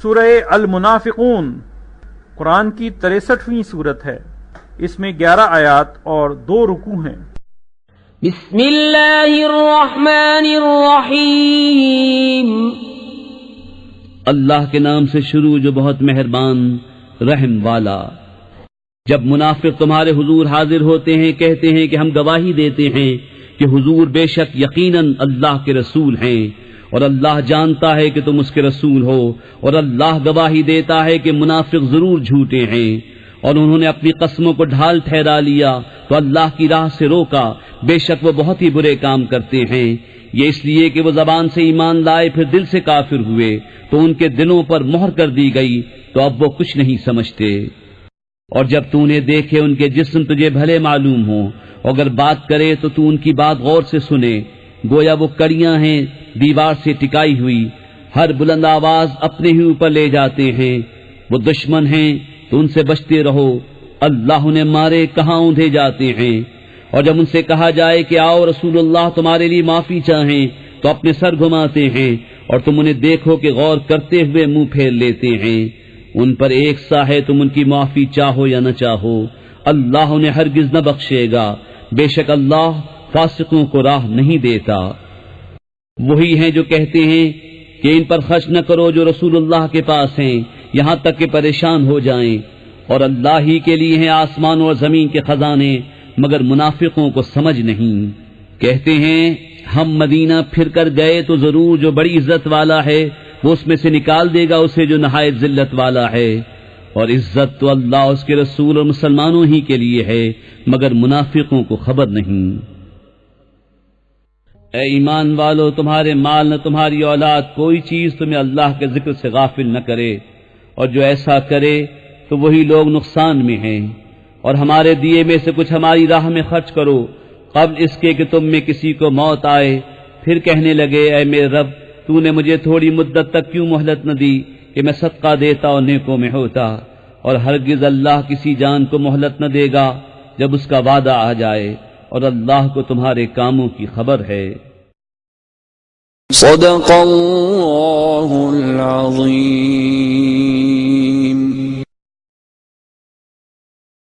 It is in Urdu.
سورہ المنافقون قرآن کی 63ویں سورت ہے۔ اس میں 11 آیات اور 2 رکوع ہیں۔ بسم اللہ الرحمن الرحیم، اللہ کے نام سے شروع جو بہت مہربان رحم والا۔ جب منافق تمہارے حضور حاضر ہوتے ہیں کہتے ہیں کہ ہم گواہی دیتے ہیں کہ حضور بے شک یقیناً اللہ کے رسول ہیں، اور اللہ جانتا ہے کہ تم اس کے رسول ہو، اور اللہ گواہی دیتا ہے کہ منافق ضرور جھوٹے ہیں، اور انہوں نے اپنی قسموں کو ڈھال ٹھہرا لیا تو اللہ کی راہ سے روکا، بے شک وہ بہت ہی برے کام کرتے ہیں۔ یہ اس لیے کہ وہ زبان سے ایمان لائے پھر دل سے کافر ہوئے تو ان کے دلوں پر مہر کر دی گئی، تو اب وہ کچھ نہیں سمجھتے۔ اور جب تو نے دیکھے ان کے جسم تجھے بھلے معلوم ہوں، اگر بات کرے تو تو ان کی بات غور سے سنے، گویا وہ کڑیاں ہیں دیوار سے ٹکائی ہوئی، ہر بلند آواز اپنے ہی اوپر لے جاتے ہیں۔ وہ دشمن ہیں تو ان سے بچتے رہو، اللہ انہیں مارے کہاں اوندھے جاتے ہیں۔ اور جب ان سے کہا جائے کہ آؤ رسول اللہ تمہارے لیے معافی چاہیں تو اپنے سر گھماتے ہیں، اور تم انہیں دیکھو کہ غور کرتے ہوئے منہ پھیر لیتے ہیں۔ ان پر ایک سا ہے تم ان کی معافی چاہو یا نہ چاہو، اللہ انہیں ہرگز نہ بخشے گا، بے شک اللہ فاسقوں کو راہ نہیں دیتا۔ وہی ہیں جو کہتے ہیں کہ ان پر خرچ نہ کرو جو رسول اللہ کے پاس ہیں، یہاں تک کہ پریشان ہو جائیں، اور اللہ ہی کے لیے ہیں آسمان اور زمین کے خزانے، مگر منافقوں کو سمجھ نہیں۔ کہتے ہیں ہم مدینہ پھر کر گئے تو ضرور جو بڑی عزت والا ہے وہ اس میں سے نکال دے گا اسے جو نہایت ذلت والا ہے، اور عزت تو اللہ اس کے رسول اور مسلمانوں ہی کے لیے ہے، مگر منافقوں کو خبر نہیں۔ اے ایمان والو، تمہارے مال نہ تمہاری اولاد کوئی چیز تمہیں اللہ کے ذکر سے غافل نہ کرے، اور جو ایسا کرے تو وہی لوگ نقصان میں ہیں۔ اور ہمارے دیے میں سے کچھ ہماری راہ میں خرچ کرو قبل اس کے کہ تم میں کسی کو موت آئے، پھر کہنے لگے اے میرے رب تو نے مجھے تھوڑی مدت تک کیوں مہلت نہ دی کہ میں صدقہ دیتا اور نیکوں میں ہوتا، اور ہرگز اللہ کسی جان کو مہلت نہ دے گا جب اس کا وعدہ آ جائے، اور اللہ کو تمہارے کاموں کی خبر ہے۔ صدق اللہ العظیم۔